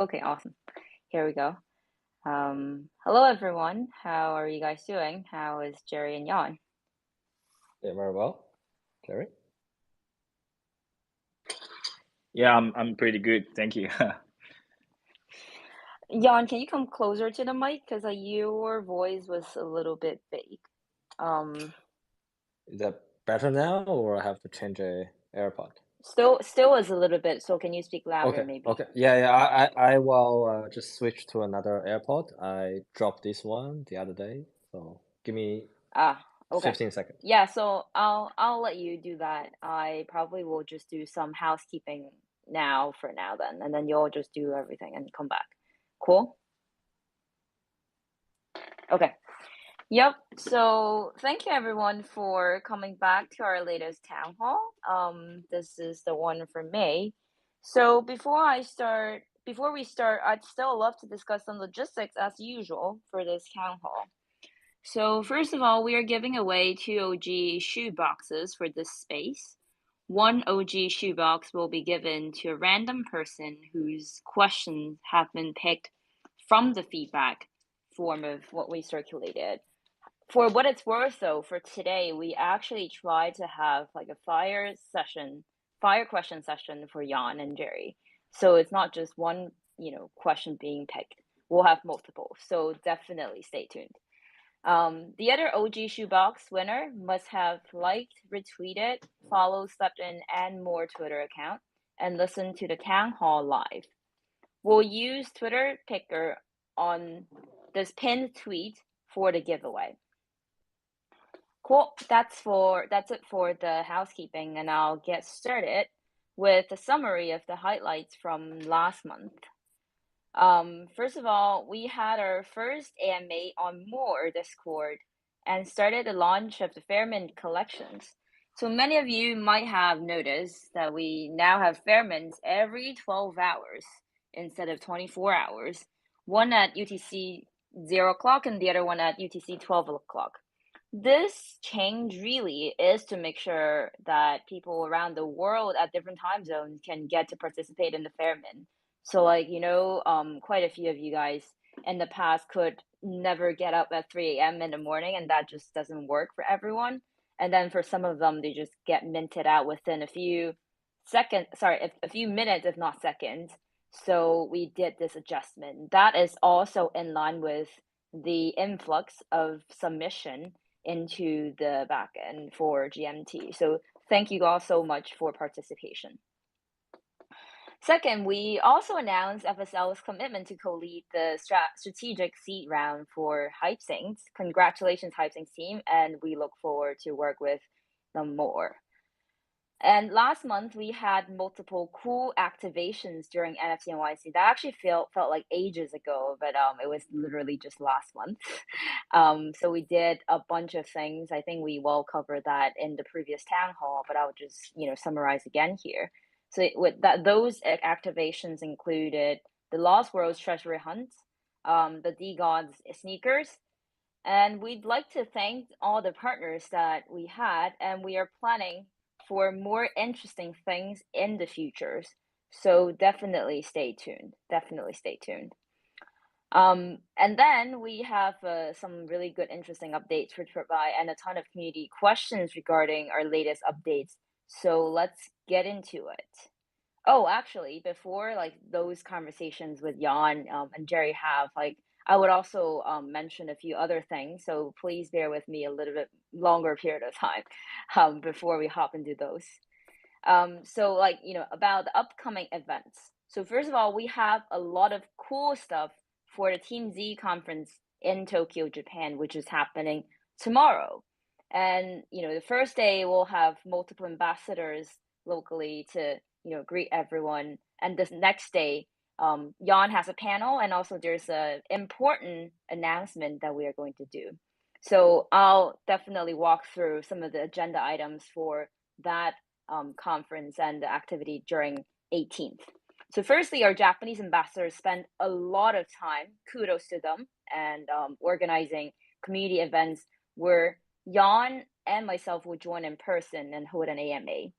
Okay, awesome. Here we go. Hello everyone. How are you guys doing? How is Jerry and Jan? Yeah, very well. Jerry? Yeah, I'm pretty good. Thank you. Jan, can you come closer to the mic? Because your voice was a little bit vague. Is that better now, or I have to change a AirPod? Still is a little bit. So can you speak louder, maybe? Okay. Yeah. I will just switch to another AirPod. I dropped this one the other day, so give me Okay. 15 seconds. Yeah, so I'll let you do that. I probably will just do some housekeeping for now then, and then you'll just do everything and come back. Cool? Okay. Yep. So thank you everyone for coming back to our latest town hall. This is the one for May. So before we start, I'd still love to discuss some logistics as usual for this town hall. So first of all, we are giving away 2 OG shoe boxes for this space. One OG shoe box will be given to a random person whose questions have been picked from the feedback form of what we circulated. For what it's worth, though, for today, we actually tried to have like a fire question session for Jan and Jerry. So it's not just one, question being picked. We'll have multiple. So definitely stay tuned. The other OG shoebox winner must have liked, retweeted, followed STEPN and more Twitter account, and listened to the town hall live. We'll use Twitter picker on this pinned tweet for the giveaway. Cool. That's it for the housekeeping, and I'll get started with a summary of the highlights from last month. First of all, we had our first AMA on More Discord and started the launch of the Fairmint collections. So many of you might have noticed that we now have Fairmints every 12 hours instead of 24 hours, one at UTC 0 o'clock and the other one at UTC 12 o'clock. This change really is to make sure that people around the world at different time zones can get to participate in the Fairmint. So quite a few of you guys in the past could never get up at 3 a.m. in the morning, and that just doesn't work for everyone. And then for some of them, they just get minted out within a few minutes, if not seconds. So we did this adjustment. That is also in line with the influx of submission into the backend for GMT. So thank you all so much for participation. Second, we also announced FSL's commitment to co-lead the strategic seed round for Hype Saints. Congratulations, Hype Saints team, and we look forward to work with them more. And last month, we had multiple cool activations during NFT NYC. That actually felt like ages ago, but it was literally just last month. So we did a bunch of things. I think we will cover that in the previous town hall, but I'll just summarize again here. So those activations included the Lost Worlds Treasury Hunt, the D-Gods sneakers, and we'd like to thank all the partners that we had, and we are planning for more interesting things in the futures. So definitely stay tuned. And then we have some really good, interesting updates to provide and a ton of community questions regarding our latest updates. So let's get into it. Oh, actually, before those conversations with Jan and Jerry have, I would also mention a few other things. So please bear with me a little bit longer period of time before we hop into those. About the upcoming events. So first of all, we have a lot of cool stuff for the Team Z conference in Tokyo, Japan, which is happening tomorrow. And, the first day we'll have multiple ambassadors locally to, greet everyone. And this next day, Jan has a panel, and also there's an important announcement that we are going to do. So I'll definitely walk through some of the agenda items for that conference and the activity during 18th. So firstly, our Japanese ambassadors spent a lot of time, kudos to them, and organizing community events where Jan and myself will join in person and hold an AMA.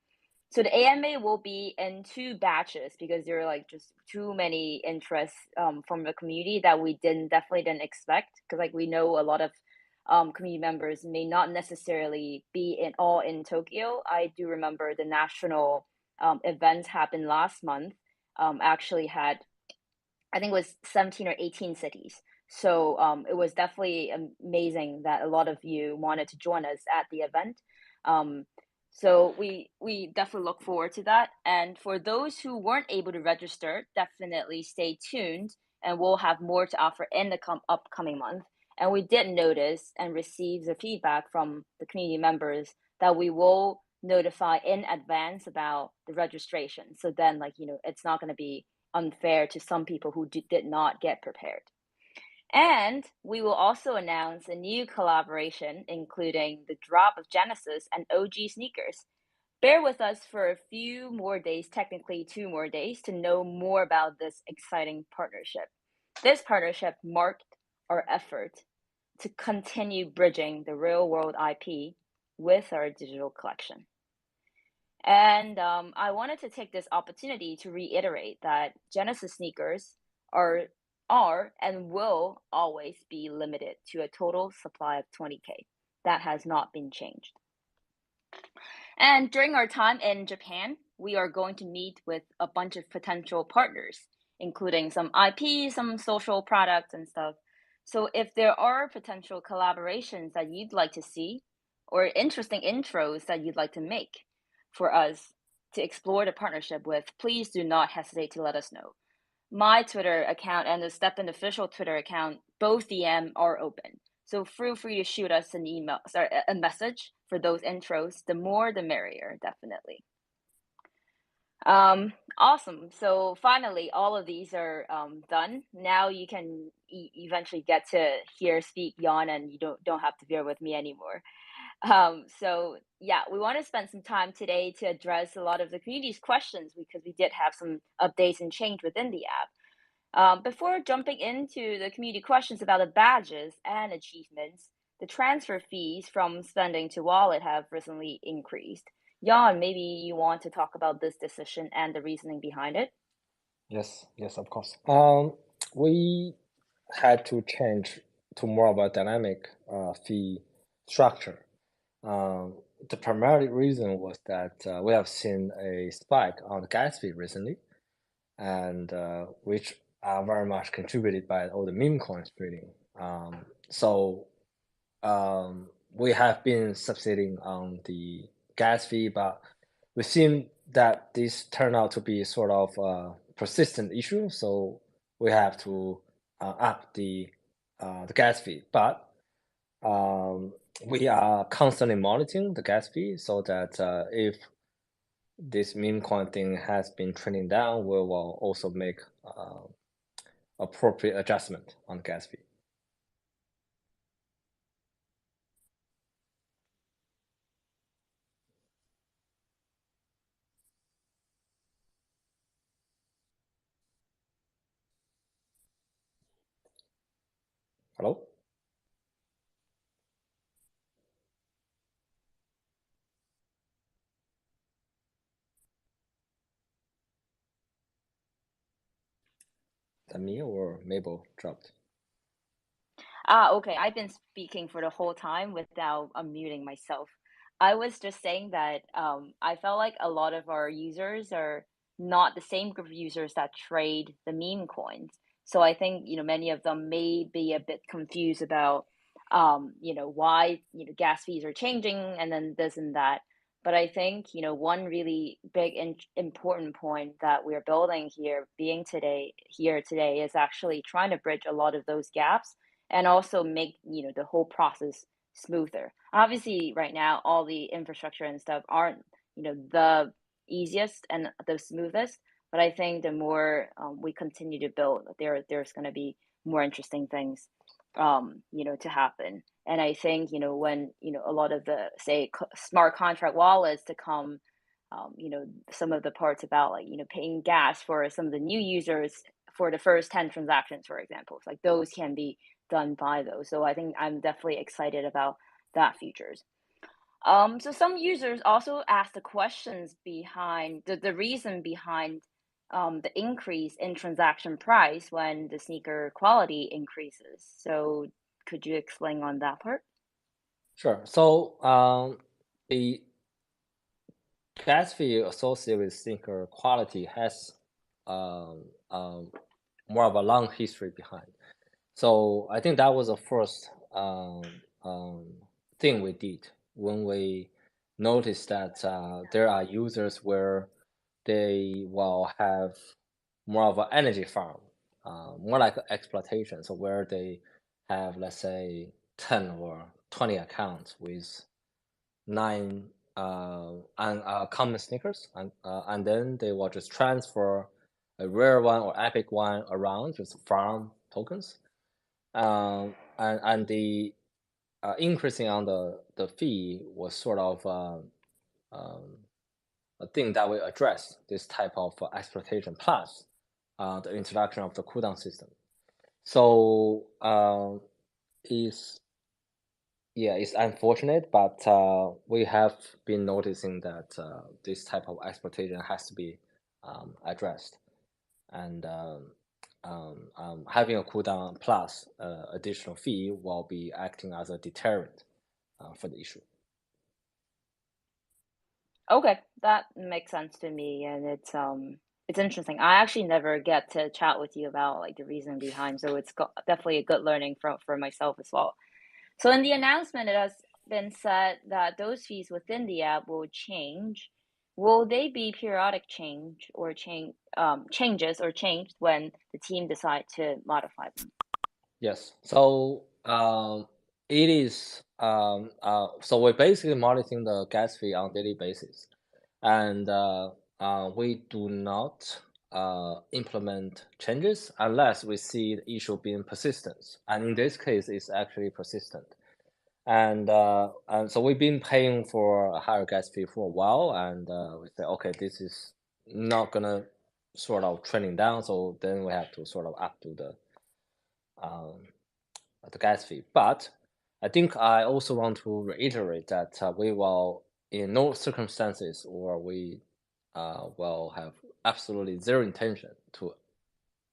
So the AMA will be in 2 batches because there are like just too many interests from the community that we definitely didn't expect. Because like we know a lot of community members may not necessarily be in Tokyo. I do remember the national event happened last month. Actually had, I think it was 17 or 18 cities. So it was definitely amazing that a lot of you wanted to join us at the event. So we definitely look forward to that. And for those who weren't able to register, definitely stay tuned and we'll have more to offer in the upcoming month. And we did notice and receive the feedback from the community members that we will notify in advance about the registration. So then like, it's not going to be unfair to some people who did not get prepared. And we will also announce a new collaboration, including the drop of Genesis and OG sneakers. Bear with us for a few more days, technically 2 more days, to know more about this exciting partnership. This partnership marked our effort to continue bridging the real world IP with our digital collection. And I wanted to take this opportunity to reiterate that Genesis sneakers are and will always be limited to a total supply of 20K. That has not been changed. And during our time in Japan, we are going to meet with a bunch of potential partners, including some IP, some social products and stuff. So if there are potential collaborations that you'd like to see or interesting intros that you'd like to make for us to explore the partnership with, please do not hesitate to let us know. My Twitter account and the STEPN official Twitter account, both DM are open. So feel free to shoot us a message for those intros. The more, the merrier, definitely. Awesome. So finally, all of these are done. Now you can eventually get to hear, speak, yawn, and you don't have to bear with me anymore. So yeah, we want to spend some time today to address a lot of the community's questions because we did have some updates and change within the app. Before jumping into the community questions about the badges and achievements, the transfer fees from spending to wallet have recently increased. Jan, maybe you want to talk about this decision and the reasoning behind it? Yes, of course. We had to change to more of a dynamic fee structure. The primary reason was that we have seen a spike on the gas fee recently, and which are very much contributed by all the meme coins trading. So we have been subsidizing on the gas fee, but we seem that this turned out to be sort of a persistent issue, so we have to up the gas fee. But we are constantly monitoring the gas fee so that if this meme coin thing has been trending down, we will also make appropriate adjustment on the gas fee. Hello? Is that me or Mabel dropped? Okay. I've been speaking for the whole time without unmuting myself. I was just saying that I felt like a lot of our users are not the same group of users that trade the meme coins. So I think, many of them may be a bit confused about, why, gas fees are changing and then this and that. But I think, one really big important point that we're building here, here today, is actually trying to bridge a lot of those gaps and also make, the whole process smoother. Obviously, right now, all the infrastructure and stuff aren't, the easiest and the smoothest. But I think the more we continue to build, there's going to be more interesting things, to happen. And I think, when, a lot of the, say, smart contract wallets to come, some of the parts about like, paying gas for some of the new users for the first 10 transactions, for example, it's like those can be done by those. So I think I'm definitely excited about that features. So some users also ask the questions behind the reason behind the increase in transaction price when the sneaker quality increases. So could you explain on that part? Sure. So the gas fee associated with sneaker quality has more of a long history behind. So I think that was the first thing we did when we noticed that there are users where they will have more of an energy farm, more like exploitation. So where they have, let's say, 10 or 20 accounts with 9 common sneakers, and then they will just transfer a rare one or epic one around, just farm tokens. And the increasing on the fee was sort of a thing that we address this type of exploitation, plus the introduction of the cooldown system. So it's unfortunate, but we have been noticing that this type of exploitation has to be addressed, and having a cooldown plus additional fee will be acting as a deterrent for the issue. Okay, that makes sense to me, and it's interesting. I actually never get to chat with you about like the reason behind, so it's definitely a good learning for myself as well. So in the announcement, it has been said that those fees within the app will change. Will they be periodic changes or changed when the team decide to modify them? Yes. So it is. So we're basically monitoring the gas fee on a daily basis, and we do not implement changes unless we see the issue being persistent. And in this case, it's actually persistent. And so we've been paying for a higher gas fee for a while, and we say, okay, this is not gonna sort of trending down, so then we have to sort of up to the gas fee. But I think I also want to reiterate that we will, in no circumstances, or we will have absolutely zero intention to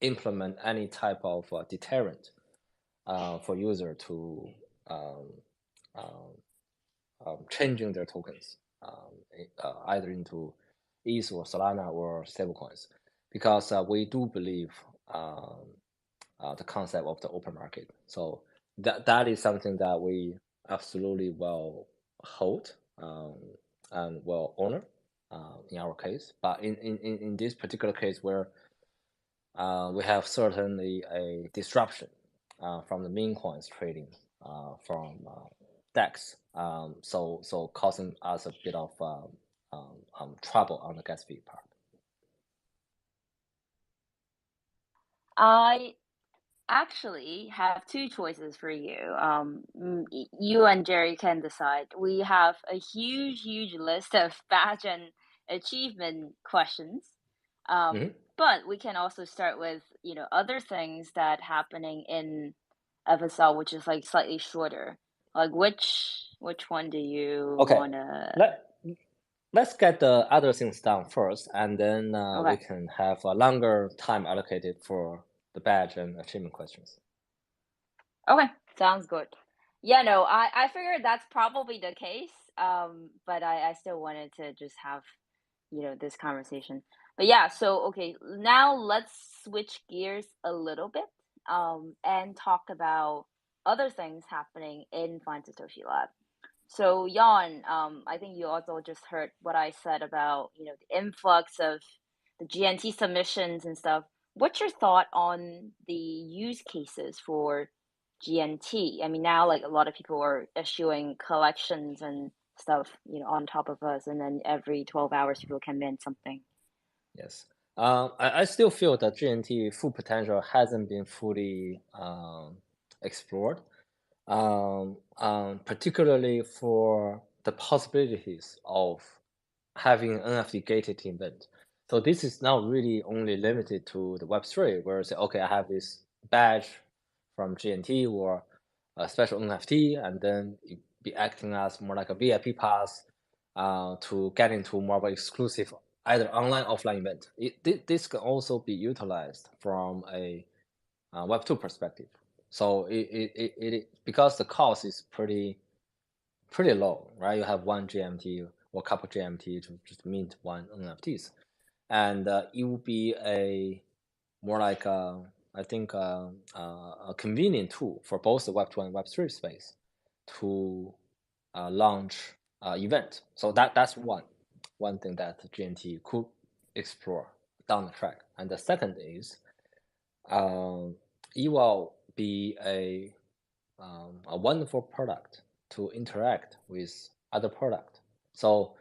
implement any type of deterrent for user to changing their tokens either into ETH or Solana or stablecoins, because we do believe the concept of the open market. So that is something that we absolutely will hold and will honor in our case. But in this particular case where we have certainly a disruption from the meme coins trading from DEX, so causing us a bit of trouble on the gas fee part. I actually have two choices for you. You and Jerry can decide. We have a huge list of badge and achievement questions. But we can also start with, other things that happening in FSL, which is like slightly shorter. Like which one do you wanna? Let's get the other things done first, and then Okay. we can have a longer time allocated for the badge and achievement questions. Okay, sounds good. Yeah, no, I figured that's probably the case. But I still wanted to just have, this conversation. But yeah, so okay, now let's switch gears a little bit, and talk about other things happening in Find Satoshi Lab. So Jan, I think you also just heard what I said about, the influx of the GNT submissions and stuff. What's your thought on the use cases for GNT? I mean, now like a lot of people are issuing collections and stuff, on top of us, and then every 12 hours people can mint something. Yes. I still feel that GNT full potential hasn't been fully explored, particularly for the possibilities of having an NFT gated event. So this is not really only limited to the Web3, where you say, okay, I have this badge from GNT or a special NFT, and then be acting as more like a VIP pass to get into more of an exclusive either online or offline event. This can also be utilized from a Web2 perspective. So it because the cost is pretty low, right? You have one GMT or a couple GMT to just mint one NFTs, and it will be a more like I think a convenient tool for both the Web2 and Web3 space to launch event. So that's one thing that GNT could explore down the track. And the second is it will be a wonderful product to interact with other product. So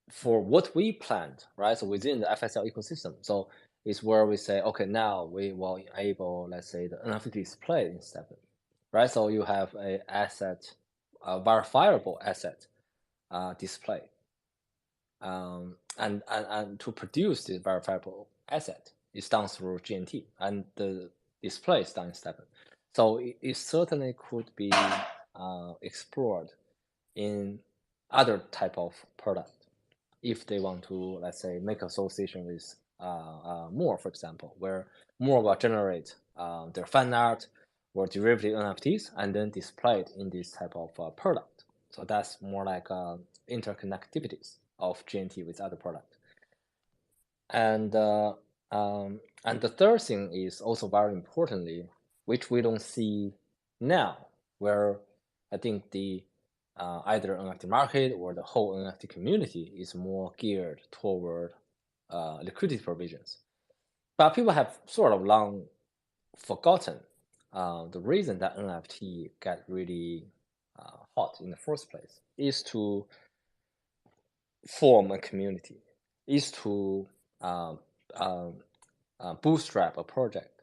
for what we planned, right? So within the FSL ecosystem, so it's where we say, okay, now we will enable, let's say, the NFT display in STEPN, right? So you have a asset, a verifiable asset display, and to produce the verifiable asset is done through GNT, and the display is done in STEPN. So it certainly could be explored in other type of product if they want to, let's say, make association with more, for example, where more will generate their fan art or derivative NFTs and then display it in this type of product. So that's more like interconnectivities of GNT with other product. And the third thing is also very importantly, which we don't see now, where I think the either NFT market or the whole NFT community is more geared toward liquidity provisions. But people have sort of long forgotten the reason that NFT got really hot in the first place is to form a community, is to bootstrap a project.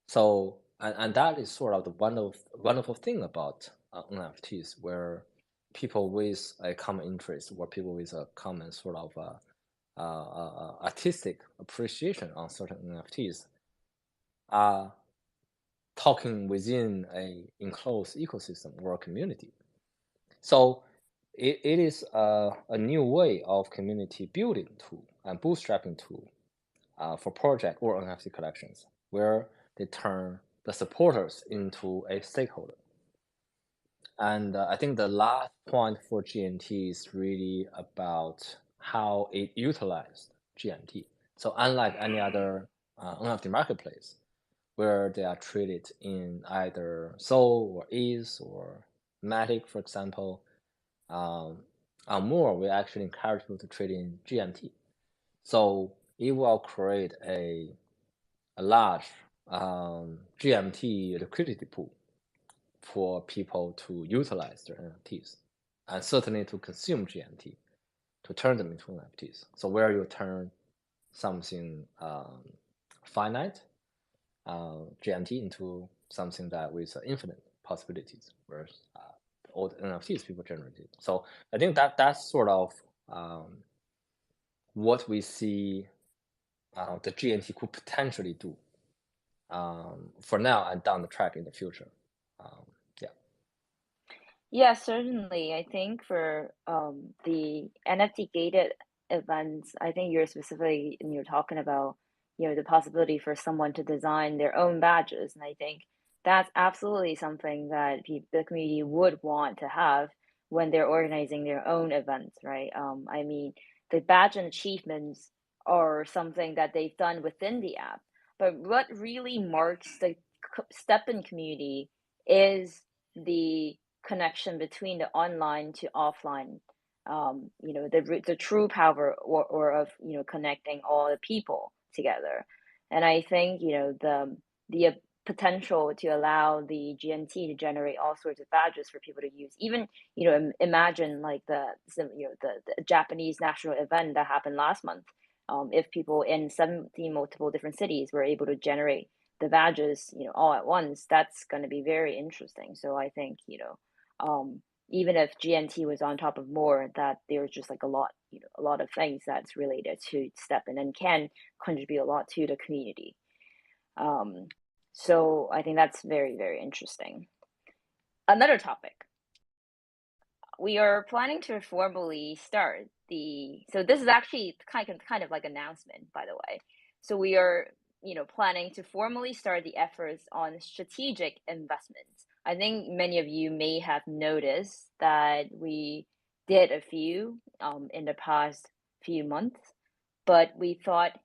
So, and that is sort of the wonderful thing about NFTs, where people with a common interest or people with a common sort of artistic appreciation on certain NFTs are talking within a enclosed ecosystem or a community. So it is a new way of community building tool and bootstrapping tool for project or NFT collections, where they turn the supporters into a stakeholder. And I think the last point for GNT is really about how it utilized GNT. So unlike any other NFT marketplace, where they are traded in either Sol or ETH or Matic, for example, on more, we actually encourage people to trade in GNT. So it will create a large GMT liquidity pool for people to utilize their NFTs, and certainly to consume GMT, to turn them into NFTs. So where you turn something finite, GMT, into something that with infinite possibilities, where all the NFTs people generated. So I think that's sort of what we see the GNT could potentially do for now and down the track in the future. Yeah, certainly. I think for the NFT gated events, I think you're talking about, the possibility for someone to design their own badges. And I think that's absolutely something that the community would want to have when they're organizing their own events, right? I mean, the badge and achievements are something that they've done within the app. But what really marks the STEPN community is the connection between the online to offline, the true power or of connecting all the people together. And I think the potential to allow the GNT to generate all sorts of badges for people to use. Even imagine like the Japanese national event that happened last month. If people in 17 multiple different cities were able to generate the badges all at once, that's going to be very interesting. So I think even if GNT was on top of more, that there's just like a lot of things that's related to STEPN and can contribute a lot to the community. So I think that's very, very interesting. Another topic. we are planning to formally start so this is actually kind of like announcement, by the way. So we are, planning to formally start the efforts on strategic investments. I think many of you may have noticed that we did a few in the past few months, but we thought,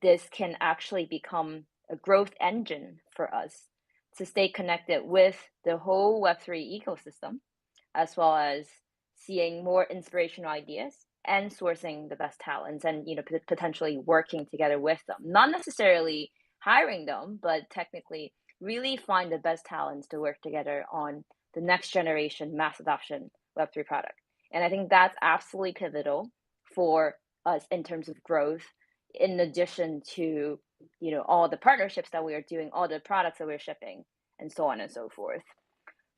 this can actually become a growth engine for us to stay connected with the whole Web3 ecosystem, as well as seeing more inspirational ideas and sourcing the best talents and, potentially working together with them. Not necessarily hiring them, but technically really find the best talents to work together on the next generation mass adoption Web3 product. And I think that's absolutely pivotal for us in terms of growth, in addition to, all the partnerships that we are doing, all the products that we're shipping, and so on and so forth.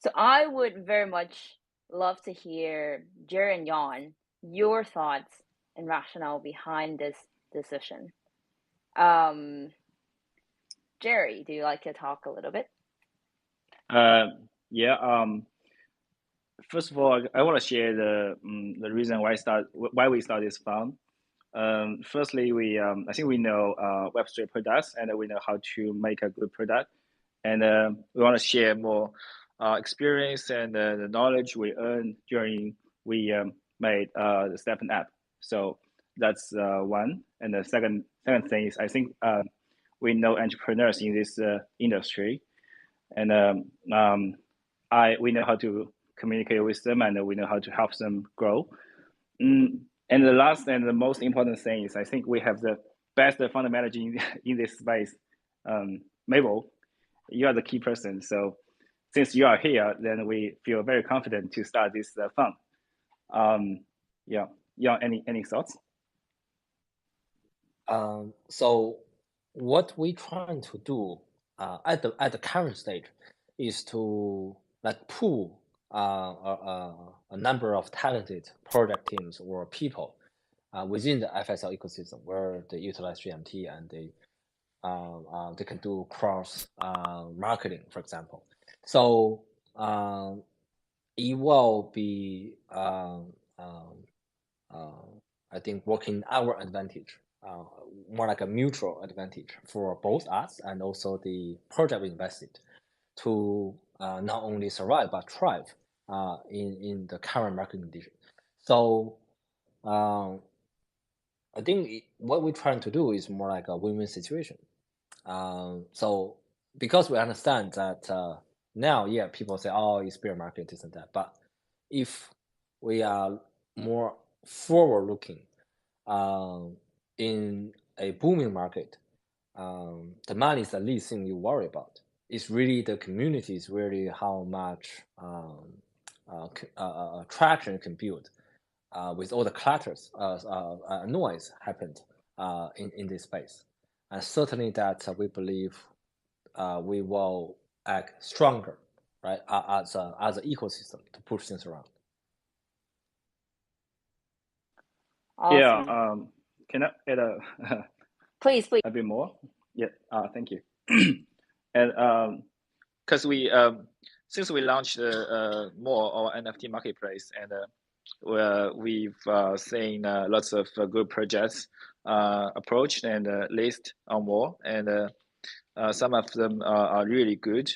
So I would very much love to hear, Jerry and Jan, your thoughts and rationale behind this decision. Jerry, do you like to talk a little bit? Yeah. First of all, I want to share the reason why we start this fund. Firstly, I think we know Web3 products, and we know how to make a good product, and we want to share more experience and the knowledge we earned during we made the STEPN app. So that's one. And the second thing is, I think we know entrepreneurs in this industry, and we know how to communicate with them, and we know how to help them grow. And the last and the most important thing is, I think we have the best fund manager in this space. Mabel, you are the key person. So since you are here, then we feel very confident to start this fund. Yeah, any thoughts? So what we're trying to do at the current stage is to pool a number of talented project teams or people within the FSL ecosystem, where they utilize GMT and they can do cross marketing, for example. So it will be I think working our advantage, more like a mutual advantage for both us and also the project we invested, to not only survive but thrive in the current market condition. So I think what we're trying to do is more like a win-win situation. So because we understand that now, people say, oh, it's bear market, this and that. But if we are more forward-looking in a booming market, the money is the least thing you worry about. It's really the community, is really how much traction you can build with all the clutters, noise happened in this space. And certainly that we believe we will act stronger, right, as an ecosystem to push things around. Awesome. Yeah. Can I add please a bit more? Yeah. Thank you. And because since we launched more our NFT marketplace, and we've seen lots of good projects approached and list on more, and some of them are really good,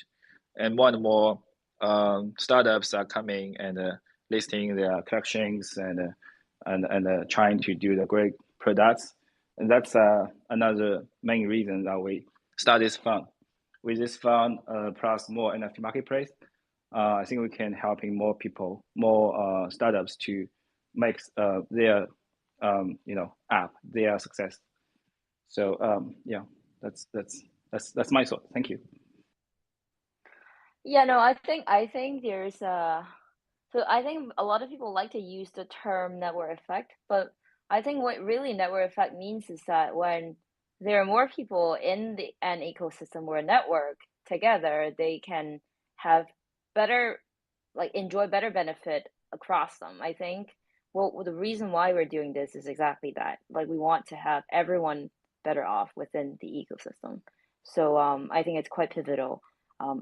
and more and more startups are coming and listing their collections and trying to do the great products. And that's another main reason that we start this fund. With this fund plus more NFT marketplace, I think we can helping more people, more startups to make their app their success. So yeah, that's my thought. Thank you. Yeah, no, I think there's so I think a lot of people like to use the term network effect, but I think what really network effect means is that when there are more people in an ecosystem or a network together, they can have better, enjoy better benefit across them. I think the reason why we're doing this is exactly that. We want to have everyone better off within the ecosystem. So I think it's quite pivotal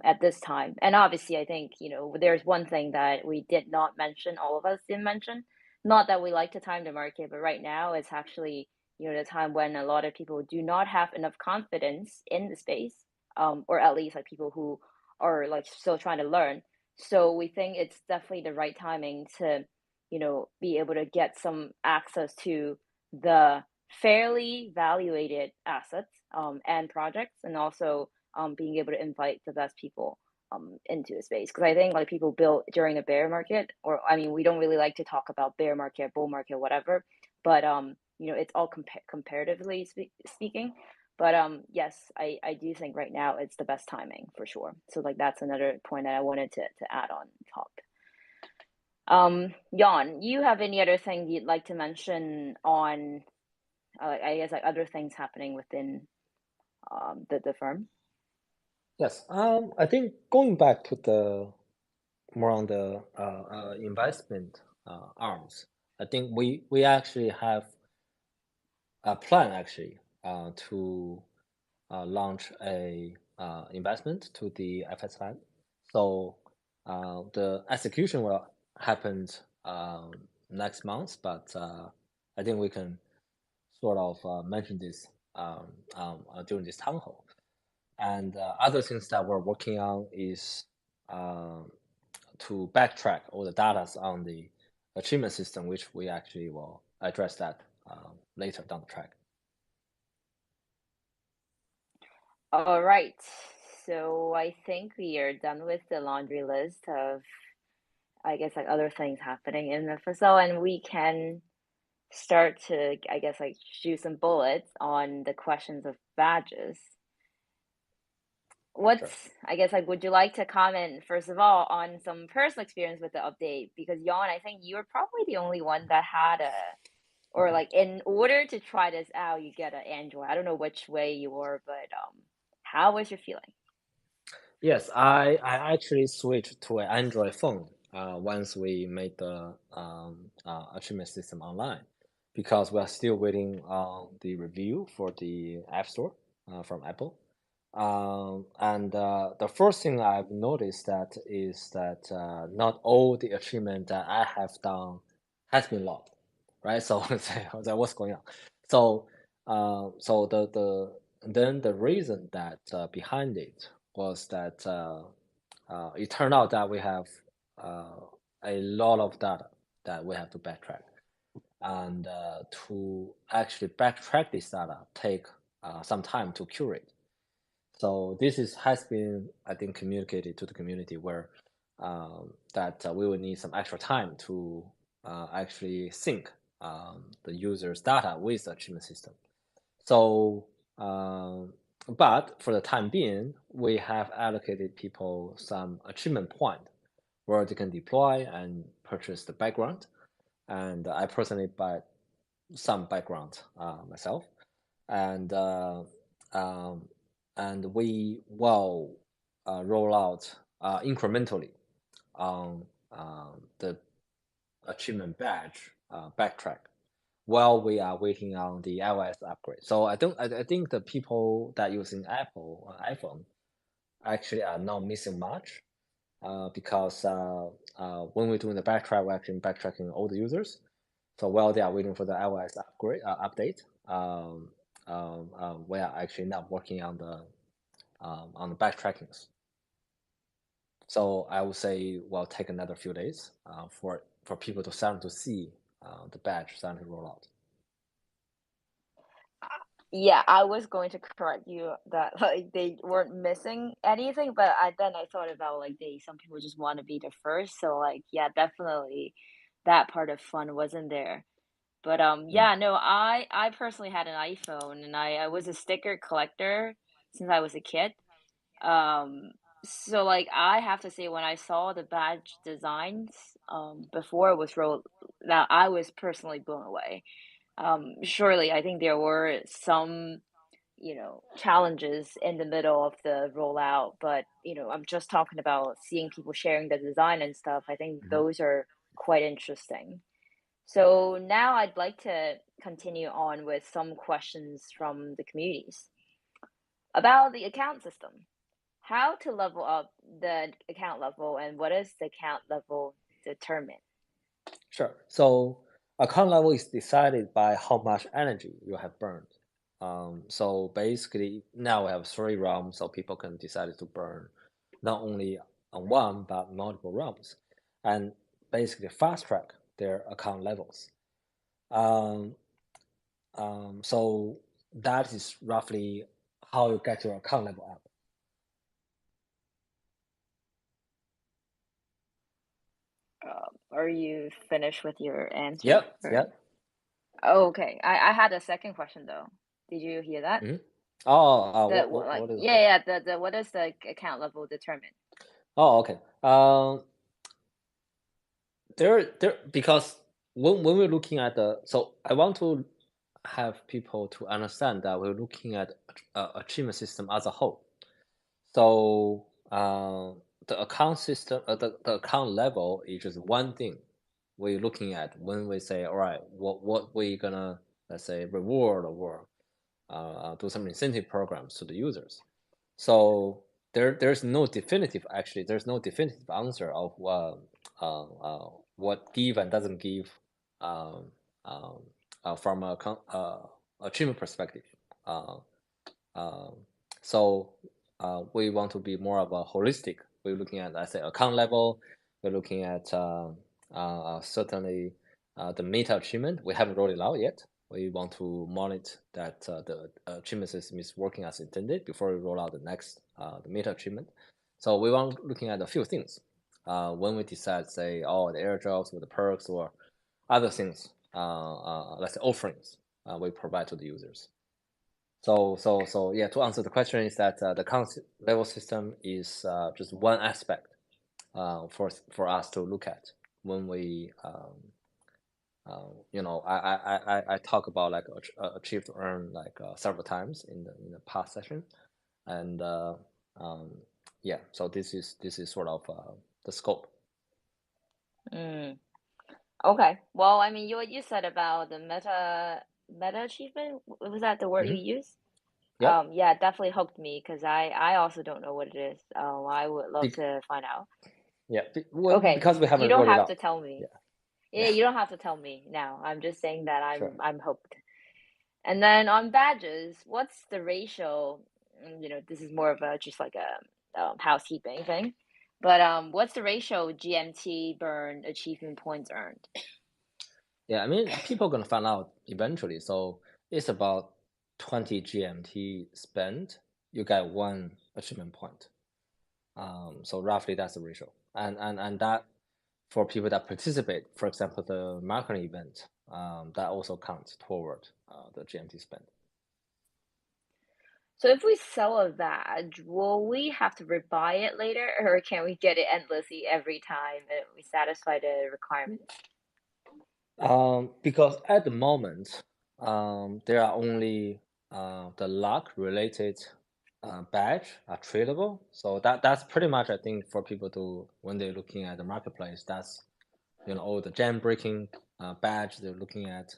at this time. And obviously, I think, there's one thing that we did not mention, all of us didn't mention, not that we like to time the market, but right now it's actually, the time when a lot of people do not have enough confidence in the space, or at least like people who are like still trying to learn. So we think it's definitely the right timing to, be able to get some access to the fairly valuated assets and projects, and also being able to invite the best people into the space. Because I think like people built during a bear market, or I mean, we don't really like to talk about bear market, bull market, whatever, but it's all comparatively speaking. But yes, I do think right now it's the best timing for sure. So like that's another point that I wanted to add on top. Jan, you have any other thing you'd like to mention on, I guess like other things happening within the firm? Yes, I think going back to the more on the investment arms, I think we actually have a plan actually to launch a investment to the FS fund. So the execution will happen next month, but I think we can sort of mention this during this town hall. And other things that we're working on is to backtrack all the data on the achievement system, which we actually will address that later down the track. All right. So I think we are done with the laundry list of, I guess, like other things happening in the FSL, and we can start to, I guess, like shoot some bullets on the questions of badges. Sure. I guess, like, would you like to comment, first of all, on some personal experience with the update? Because, Jan, I think you were probably the only one that had or like, in order to try this out, you get an Android. I don't know which way you were, but how was your feeling? Yes, I actually switched to an Android phone once we made the achievement system online, because we are still waiting on the review for the App Store from Apple. And the first thing I've noticed that is that not all the achievement that I have done has been logged, right? So that what's going on. So then the reason that behind it was that it turned out that we have a lot of data that we have to backtrack, and to actually backtrack this data take some time to curate. So this has been, I think, communicated to the community where that we will need some extra time to actually sync the user's data with the achievement system. So, but for the time being, we have allocated people some achievement point where they can deploy and purchase the background. And I personally buy some background myself, and we will roll out incrementally on the achievement badge backtrack while we are waiting on the iOS upgrade. So I think the people that using Apple iPhone actually are not missing much because when we're doing the backtrack, we're actually backtracking all the users. So while they are waiting for the iOS upgrade update, we are actually not working on the backtrackings. So I would say we'll take another few days for people to start to see the badge starting to roll out. Yeah, I was going to correct you that like they weren't missing anything, but then I thought about like some people just want to be the first. So like yeah, definitely that part of fun wasn't there. But yeah, no, I personally had an iPhone, and I was a sticker collector since I was a kid. So like I have to say, when I saw the badge designs before it was rolled, now I was personally blown away. Surely I think there were some challenges in the middle of the rollout, but I'm just talking about seeing people sharing the design and stuff. I think those are quite interesting. So now I'd like to continue on with some questions from the communities about the account system. how to level up the account level and what is the account level determine? Sure. So account level is decided by how much energy you have burned. So basically now we have 3 realms, so people can decide to burn not only on one but multiple realms, and basically fast track their account levels. So that is roughly how you get your account level up. Are you finished with your answer? Yep. or- Yep. Oh, okay. I had a second question though. Did you hear that? Oh, The, what is it? yeah, the what is the account level determine? Oh, okay. Because when we're looking at so I want to have people to understand that we're looking at achievement system as a whole. So the account system, the account level is just one thing we're looking at when we say, all right, what we gonna, let's say, reward or do some incentive programs to the users. So there's no definitive answer of what give and doesn't give from a achievement perspective. So we want to be more of a holistic. We're looking at, I say, account level. We're looking at certainly the meta achievement. We haven't rolled it out yet. We want to monitor that the achievement system is working as intended before we roll out the next the meta achievement. So we want looking at a few things when we decide, say, the airdrops or the perks or other things, let's say offerings we provide to the users. So yeah, to answer the question is that the account level system is just one aspect for us to look at when we I talk about like achieve to earn like several times in the past session, and yeah, so this is sort of the scope. Okay. Well, I mean, what you said about the meta achievement, was that the word you used? Yep. Yeah, it definitely hooked me because I also don't know what it is. I would love to find out. Yeah. Okay. Because we haven't You don't rolled it have out. to tell me. Yeah. You don't have to tell me now. I'm just saying that Sure. I'm hooked. And then on badges, what's the ratio? This is more of a just like a housekeeping thing. But what's the ratio GMT burn achievement points earned? Yeah, I mean, people are gonna find out eventually. So it's about 20 GMT spent, you get 1 achievement point. So roughly that's the ratio, and that for people that participate, for example, the marketing event, that also counts toward the GMT spend. So if we sell a badge, will we have to rebuy it later, or can we get it endlessly every time that we satisfy the requirements? Because at the moment, there are only the luck related badge are tradable. So that's pretty much, I think, for people to, when they're looking at the marketplace, that's all the jam breaking badge they're looking at.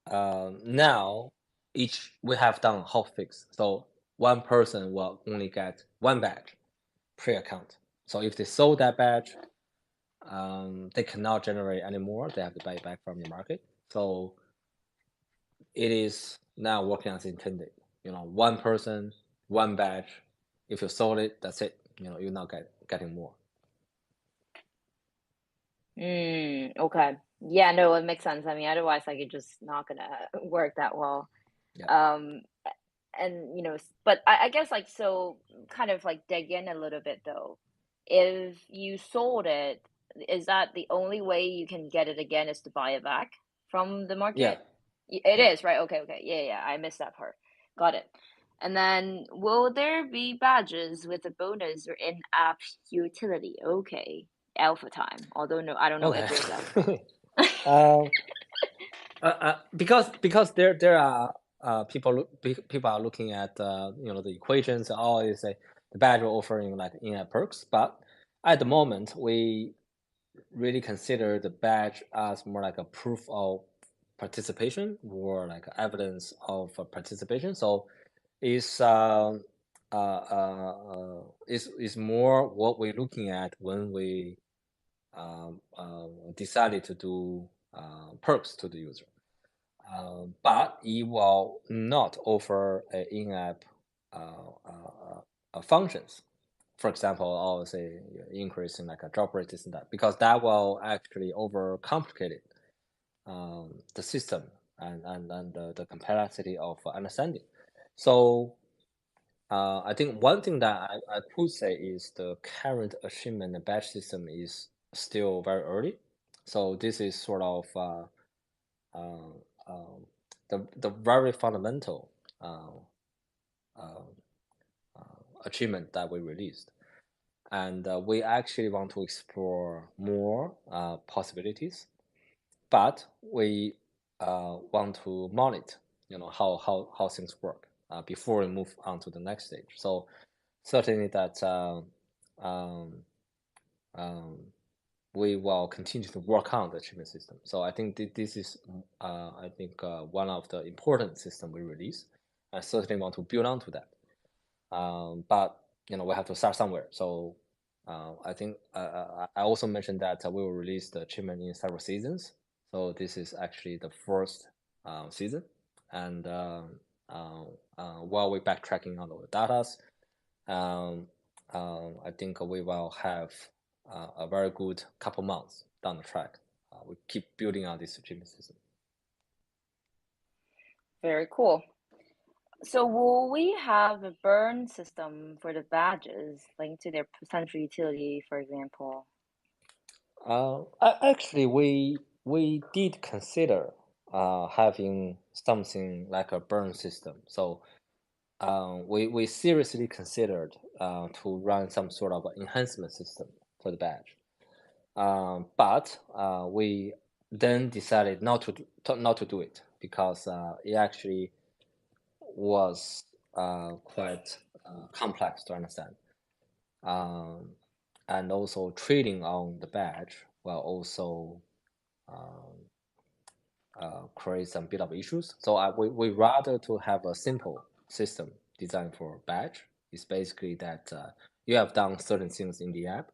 Now we have done hotfix, so one person will only get 1 badge per account. So if they sold that badge, they cannot generate anymore. They have to buy it back from the market. So it is now working as intended. 1 person, 1 badge. If you sold it, that's it. You're not getting more. Okay. Yeah, no, it makes sense. I mean, otherwise, like, it's just not gonna work that well. Yeah. And but I guess like, so kind of like dig in a little bit though. If you sold it, is that the only way you can get it again is to buy it back from the market? It is, right? Okay. Yeah, I missed that part. Got it. And then will there be badges with a bonus or in-app utility? Okay. Alpha time. Although no, I don't know if there's alpha. Because there are people are looking at the equations. They say the badge will offering like in-app perks, but at the moment we really consider the badge as more like a proof of participation or like evidence of participation. So it's is more what we're looking at when we decided to do perks to the user. But it will not offer in-app functions. For example, I'll say increase in like a drop rate, this and that, because that will actually overcomplicate the system and the complexity of understanding. So I think one thing that I could say is the current achievement and badge system is still very early. So this is sort of the very fundamental achievement that we released. And we actually want to explore more possibilities, but we want to monitor, how things work before we move on to the next stage. So certainly that we will continue to work on the achievement system. So I think this is one of the important systems we release. I certainly want to build onto that. But we have to start somewhere. So I think I also mentioned that we will release the achievement in several seasons. So this is actually the first season, and while we're backtracking on the data, I think we will have a very good couple months down the track. We keep building on this achievement system. Very cool. So will we have a burn system for the badges linked to their potential utility, for example? Actually, we did consider having something like a burn system. So we seriously considered to run some sort of enhancement system for the badge. But we then decided not to do it because it actually was quite complex to understand. And also trading on the badge will also create some bit of issues. So we rather to have a simple system designed for badge. It's basically that you have done certain things in the app.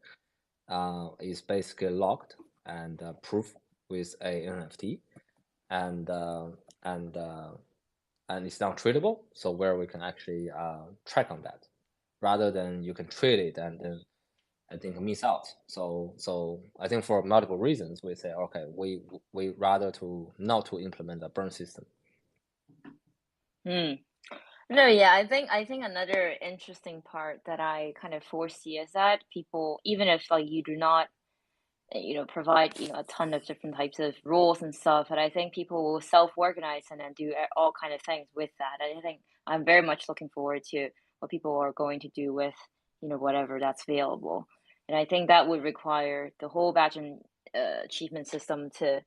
It's basically logged and proof with a NFT, and it's not tradable. So where we can actually track on that, rather than you can trade it and then I think miss out. So I think for multiple reasons we say okay, we rather to not to implement a burn system. No, yeah, I think another interesting part that I kind of foresee is that people, even if like you do not provide a ton of different types of rules and stuff, but I think people will self-organize and then do all kind of things with that. And I think I'm very much looking forward to what people are going to do with whatever that's available. And I think that would require the whole badge and achievement system to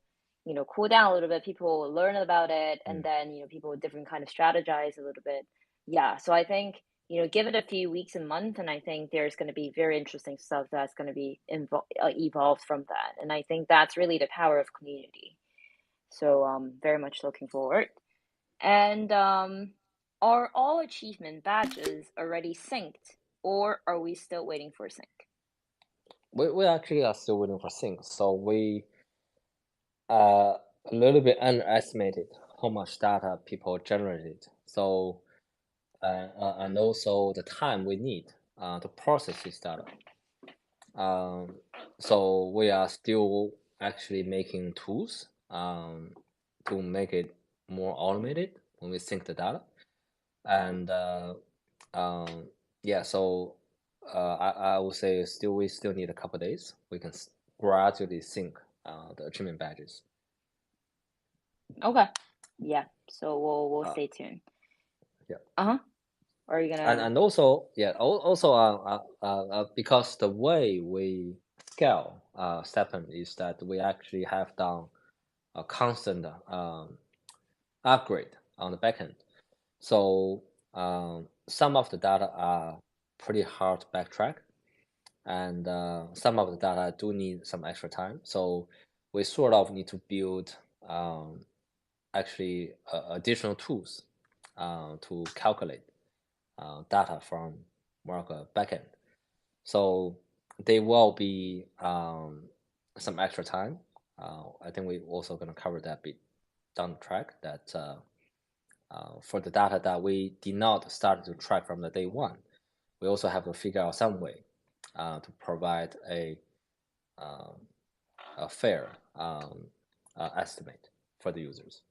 cool down a little bit. People will learn about it, and then people would different kind of strategize a little bit. Yeah, so I think give it a few weeks and months, and I think there's going to be very interesting stuff that's going to be evolved from that. And I think that's really the power of community. So very much looking forward. And are all achievement badges already synced, or are we still waiting for sync? We actually are still waiting for sync. So we a little bit underestimated how much data people generated. So and also the time we need to process this data. So we are still actually making tools to make it more automated when we sync the data. And yeah, so I would say we still need a couple of days. We can gradually sync the achievement badges. Okay. Yeah. So we'll stay tuned. Yeah. Are you gonna? And also, yeah, also because the way we scale STEPN is that we actually have done a constant upgrade on the backend. So some of the data are pretty hard to backtrack, and some of the data do need some extra time. So we sort of need to build actually additional tools to calculate data from more like a backend. So there will be some extra time. I think we're also going to cover that bit down the track, that for the data that we did not start to track from the day one, we also have to figure out some way to provide a fair estimate for the users.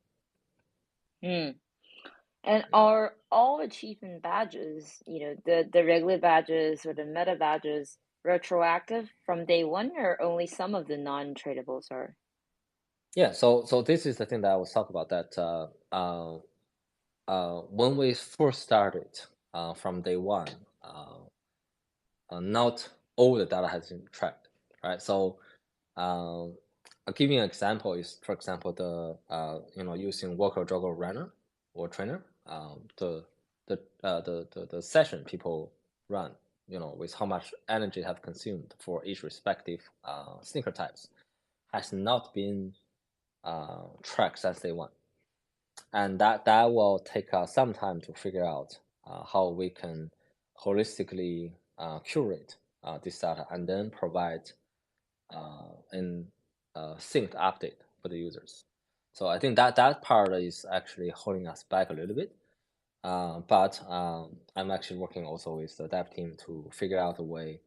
And are all achievement badges, the regular badges or the meta badges, retroactive from day one, or only some of the non-tradables are? Yeah, so this is the thing that I was talking about, that when we first started from day one, not all the data has been tracked, right? So I'll give you an example. Is, for example, the using walker, jogger, runner, or trainer, the session people run, with how much energy have consumed for each respective sneaker types, has not been tracked since day one, and that will take us some time to figure out how we can holistically curate this data and then provide an synced update for the users. So I think that part is actually holding us back a little bit. But I'm actually working also with the dev team to figure out a way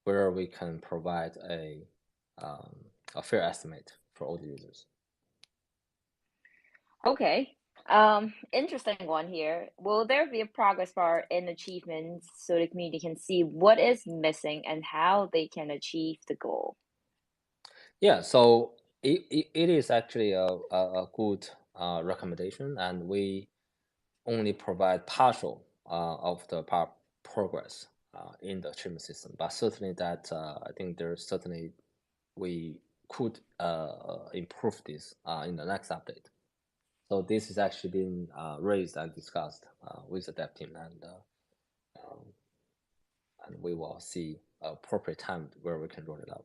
where we can provide a fair estimate for all the users. Okay. Interesting one here. Will there be a progress bar in achievements so the community can see what is missing and how they can achieve the goal? Yeah, so it is actually a good recommendation, and we only provide partial of the progress in the achievement system. But certainly that I think there's certainly we could improve this in the next update. So this is actually been raised and discussed with the dev team, and we will see appropriate time where we can roll it out.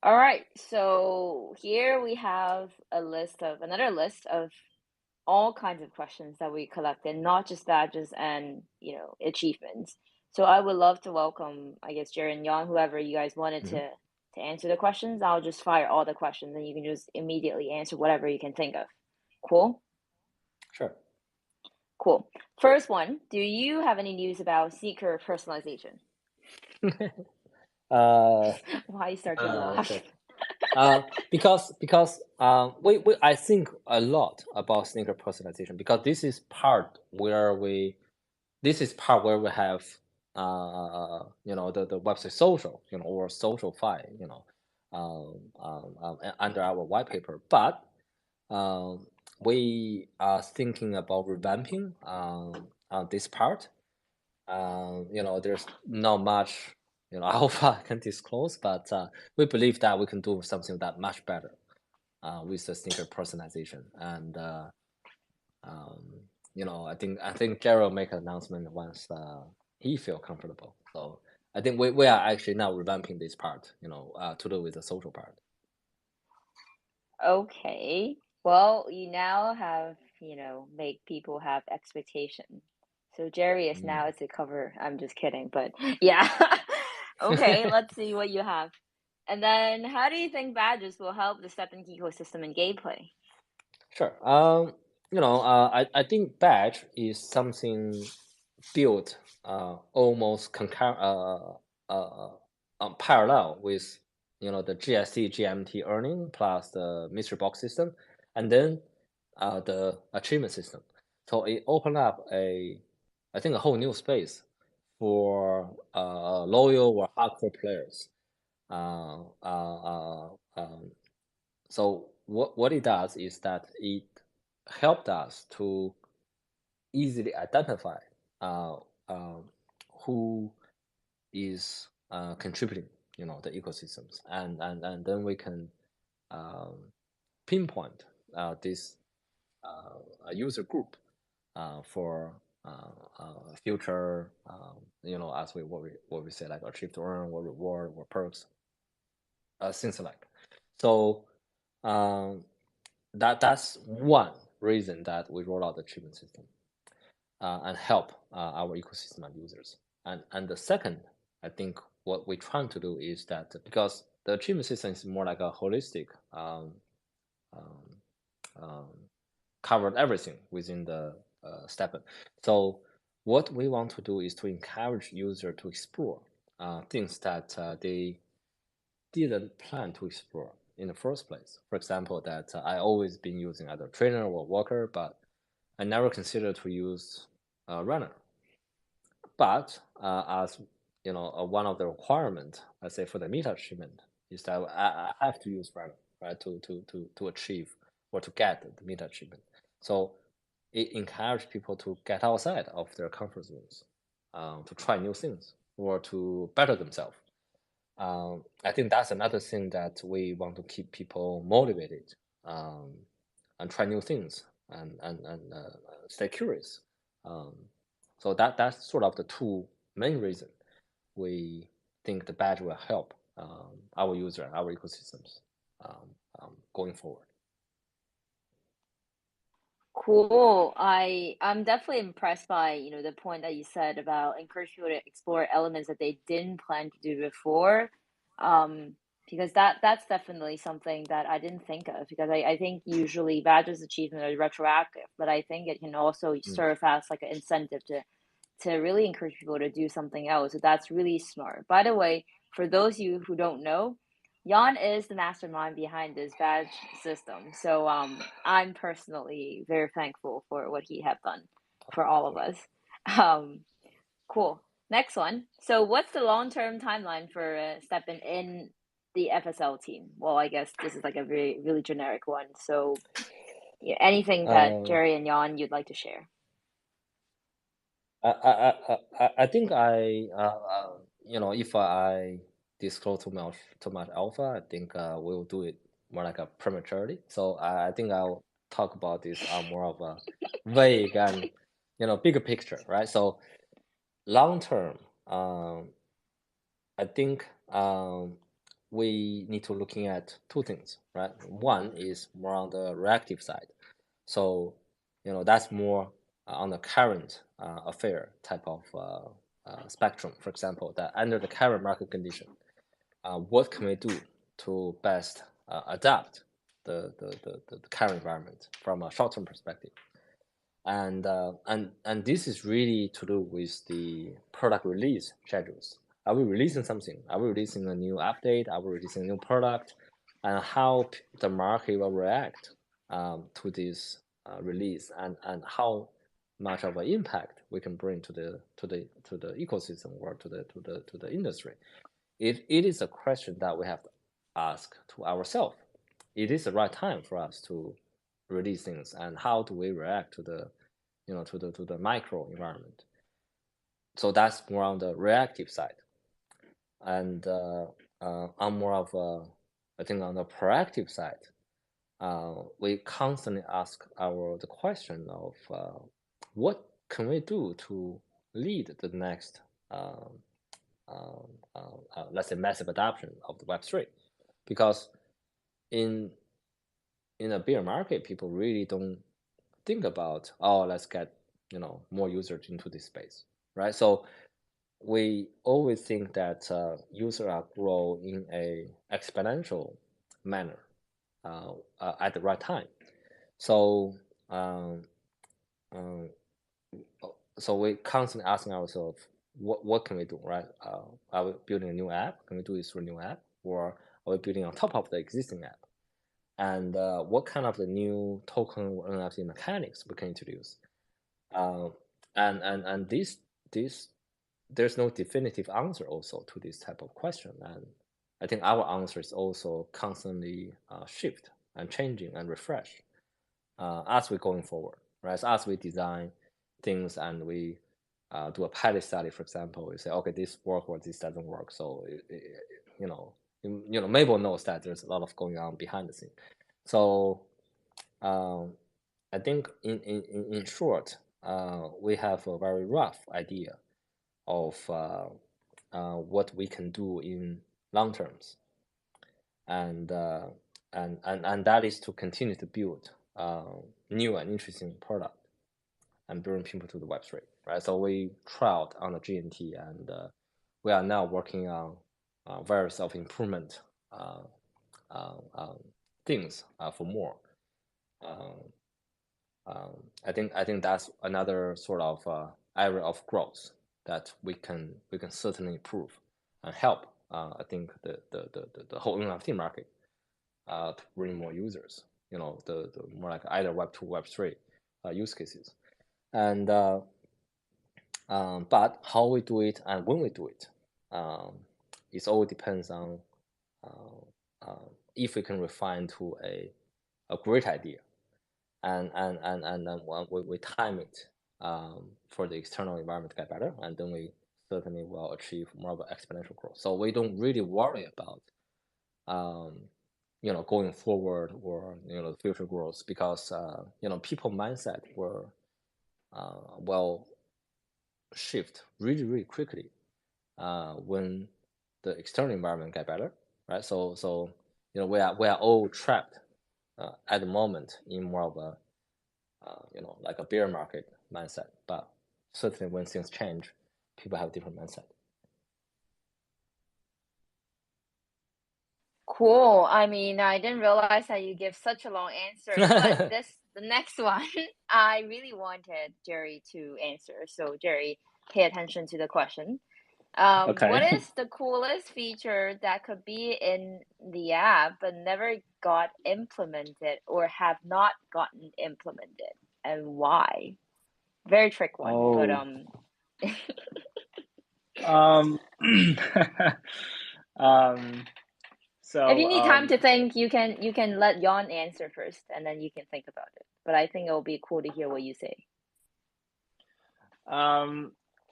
All right, so here we have another list of all kinds of questions that we collected, not just badges and achievements. So I would love to welcome, I guess, Jerry and Yang, whoever you guys wanted to answer the questions. I'll just fire all the questions and you can just immediately answer whatever you can think of. Cool? Sure. Cool. First one, do you have any news about sneaker personalization? Why you start to laugh? Okay. Because we I think a lot about sneaker personalization, because this is part where we have the website social, or social file, under our white paper. But we are thinking about revamping on this part. There's not much alpha I can disclose, but we believe that we can do something that much better with the sneaker personalization. And I think Jerry will make an announcement once he feel comfortable. So I think we are actually now revamping this part, to do with the social part. Okay. Well, you now have, make people have expectation. So Jerry is now to cover. I'm just kidding, but yeah. Okay, let's see what you have. And then how do you think badges will help the STEPN ecosystem in gameplay? Sure. I think badge is something built almost parallel with the GST GMT earning plus the mystery box system, and then the achievement system. So it opened up a whole new space for loyal or hardcore players. So what it does is that it helped us to easily identify who is contributing, the ecosystems, and then we can pinpoint this user group for future, as what we say, like achieve to earn, or reward, or perks, things like. So that's one reason that we roll out the achievement system. and help our ecosystem and users. And the second, I think what we're trying to do is that because the achievement system is more like a holistic, covered everything within the STEPN. So what we want to do is to encourage users to explore things that they didn't plan to explore in the first place. For example, that I always been using either trainer or walker, but I never considered to use a runner. But as you know, one of the requirements, I say for the meta achievement, is that I have to use runner, right, to achieve or to get the meta achievement. So it encourages people to get outside of their comfort zones, to try new things or to better themselves. I think that's another thing that we want to keep people motivated and try new things and stay curious. So that's sort of the two main reasons we think the badge will help our user and our ecosystems going forward. Cool. I'm definitely impressed by the point that you said about encourage people to explore elements that they didn't plan to do before, because that's definitely something that I didn't think of, because I think usually badges achievement are retroactive, but I think it can also serve as like an incentive to really encourage people to do something else. So that's really smart. By the way, for those of you who don't know, Jan is the mastermind behind this badge system. So I'm personally very thankful for what he have done for all of us. Cool. Next one. So what's the long-term timeline for STEPN in the FSL team? Well, I guess this is like a really generic one. So yeah, anything that Jerry and Jan you'd like to share? I think if I disclose too much alpha, I think we'll do it more like a prematurely. So I think I'll talk about this more of a vague and bigger picture, right? So long term, I think we need to looking at two things, right? One is more on the reactive side. So that's more on the current affair type of spectrum. For example, that under the current market condition, what can we do to best adapt the current environment from a short-term perspective? And this is really to do with the product release schedules. Are we releasing something? Are we releasing a new update? Are we releasing a new product? And how the market will react to this release, and how much of an impact we can bring to the ecosystem or to the industry. It is a question that we have to ask to ourselves. It is the right time for us to release things, and how do we react to the to the micro environment? So that's more on the reactive side, and I'm more of I think on the proactive side. We constantly ask the question of what can we do to lead the next let's say massive adoption of the Web3, because in a bear market, people really don't think about, let's get more users into this space, right? So we always think that users are grow in a exponential manner at the right time. So so we constantly asking ourselves, what can we do, right? Are we building a new app? Can we do this through a new app, or are we building on top of the existing app? And what kind of the new token or NFT mechanics we can introduce? And this there's no definitive answer also to this type of question. And I think our answer is also constantly shift and changing and refresh as we're going forward, right? So as we design things and we do a pilot study, for example, we say, okay, this works or this doesn't work. So Mabel knows that there's a lot of going on behind the scene. So I think in short, we have a very rough idea of what we can do in long terms, and that is to continue to build new and interesting product, and bring people to the Web3, right? So we trialed on the GNT, and we are now working on various self-improvement things for more. I think that's another sort of area of growth that we can certainly improve and help. I think the whole NFT market to bring more users. The more like either Web2, Web3 use cases, and but how we do it and when we do it, it all depends on if we can refine to a great idea, and then we time it for the external environment to get better, and then we certainly will achieve more of an exponential growth. So we don't really worry about going forward or the future growth, because people mindset will shift really quickly when the external environment get better, right? So we are all trapped at the moment in more of a like a bear market mindset, but certainly when things change, people have different mindset. Cool. I mean, I didn't realize that you give such a long answer, but the next one, I really wanted Jerry to answer. So Jerry, pay attention to the question. Okay. What is the coolest feature that could be in the app but never got implemented or have not gotten implemented, and why? Very trick one, but So if you need time to think, you can let Jan answer first, and then you can think about it. But I think it will be cool to hear what you say.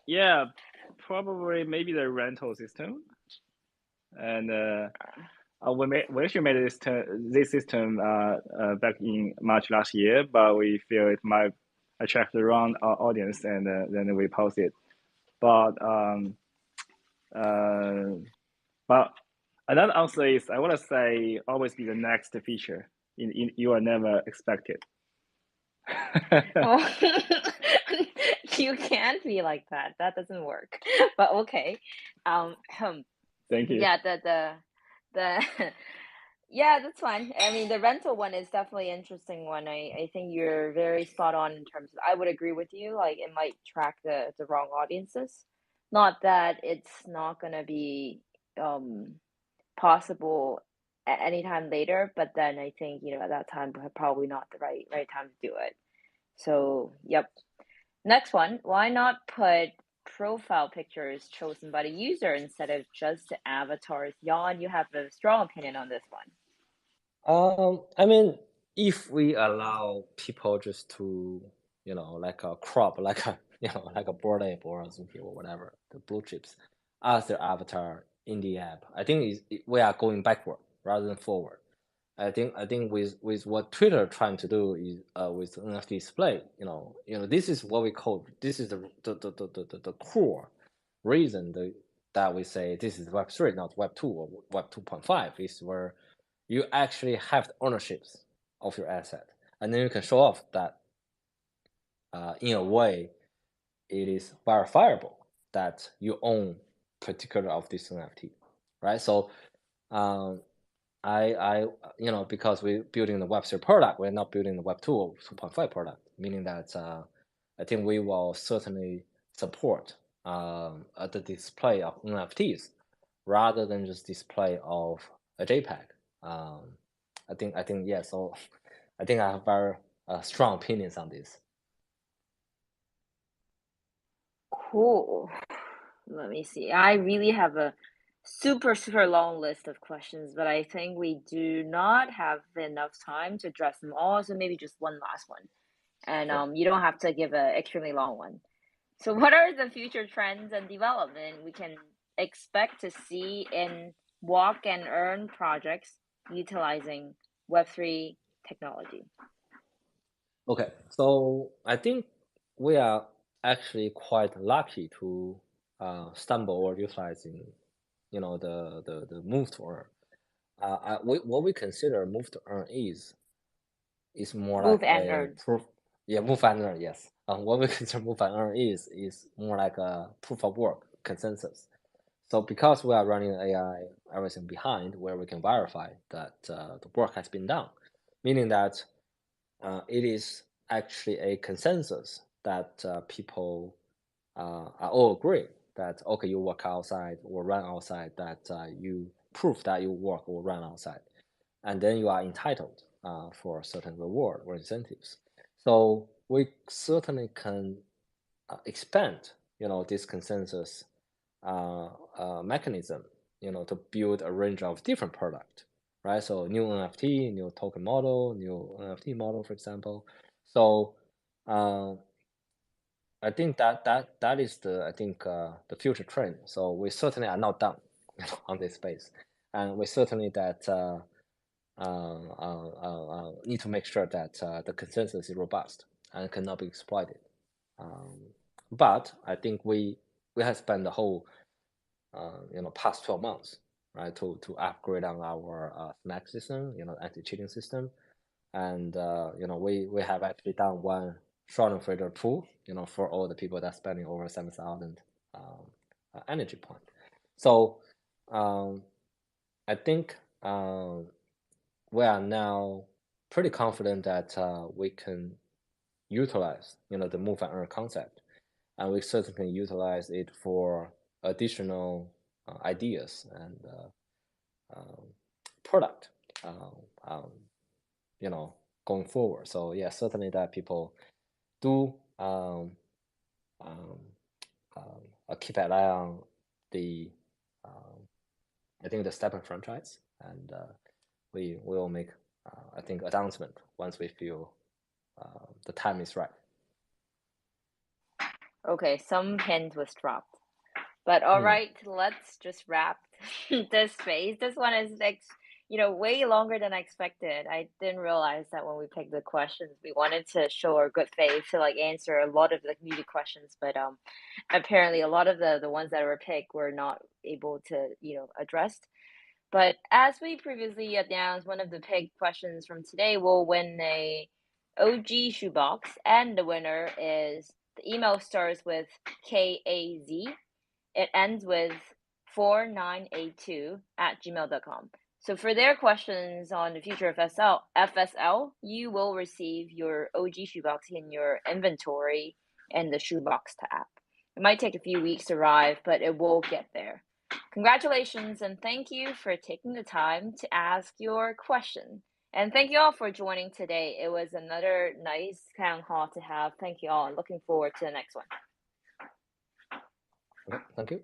Yeah, probably maybe the rental system, and we actually made this system back in March last year, but we feel it might attract the wrong audience, and then we paused it. But another answer is, I want to say, always be the next feature you are never expected. Oh, you can't be like that. That doesn't work. But okay. Thank you. Yeah, the yeah, that's fine. I mean, the rental one is definitely an interesting one. I think you're very spot on in terms of, I would agree with you. Like, it might track the wrong audiences. Not that it's not gonna be possible at any time later, but then I think at that time probably not the right time to do it. So yep. Next one, why not put profile pictures chosen by the user instead of just the avatars? Jan, you have a strong opinion on this one. I mean, if we allow people just to like a crop, like a like a Bored Ape or Zuki or whatever, the blue chips as their avatar in the app, I think we are going backward rather than forward. I think with what Twitter trying to do is with NFT display, this is what we call, this is the core reason that we say this is Web3, not Web2 or Web 2.5, is where you actually have the ownerships of your asset, and then you can show off that in a way it is verifiable that you own particular of this NFT, right? So I because we're building the Web3 product, we're not building the Web 2 or 2.5 product, meaning that I think we will certainly support the display of NFTs rather than just display of a JPEG. I think yeah. So I think I have very strong opinions on this. Cool. Let me see. I really have a super long list of questions, but I think we do not have enough time to address them all. So maybe just one last one, and Sure. you don't have to give an extremely long one. So what are the future trends and development we can expect to see in walk and earn projects utilizing Web3 technology? Okay, so I think we are actually quite lucky to stumble or utilizing, the move to earn. What we consider move to earn is more Move like and a earn. proof. Yeah, move and earn. Yes, what we consider move and earn is more like a proof of work consensus. So because we are running AI everything behind where we can verify that the work has been done, meaning that it is actually a consensus that people are all agree that, okay, you work outside or run outside, that you prove that you work or run outside. And then you are entitled for a certain reward or incentives. So we certainly can expand, this consensus mechanism, to build a range of different product, right? So new NFT, new token model, new NFT model, for example. So I think that is the future trend. So we certainly are not done on this space, and we certainly need to make sure that the consensus is robust and cannot be exploited. But I think we have spent the whole past 12 months, right, to upgrade on our snack system, anti-cheating system, and we have actually done one Schadenfreude tool, for all the people that are spending over 7,000 energy point. So I think we are now pretty confident that we can utilize, the move and earn concept, and we certainly can utilize it for additional ideas and product, going forward. So yeah, certainly that people do keep an eye on the I think the STEPN franchise, and we will make I think announcement once we feel the time is right. Okay, some hint was dropped. But all right, let's just wrap this phase. This one is way longer than I expected. I didn't realize that when we picked the questions, we wanted to show our good faith to answer a lot of the community questions, but apparently a lot of the ones that were picked were not able to addressed. But as we previously announced, one of the picked questions from today will win a OG shoebox, and the winner is, the email starts with KAZ. It ends with 4982@gmail.com. So for their questions on the future of FSL, you will receive your OG shoebox in your inventory in the shoebox tab. It might take a few weeks to arrive, but it will get there. Congratulations, and thank you for taking the time to ask your question. And thank you all for joining today. It was another nice town hall to have. Thank you all, and looking forward to the next one. Okay, thank you.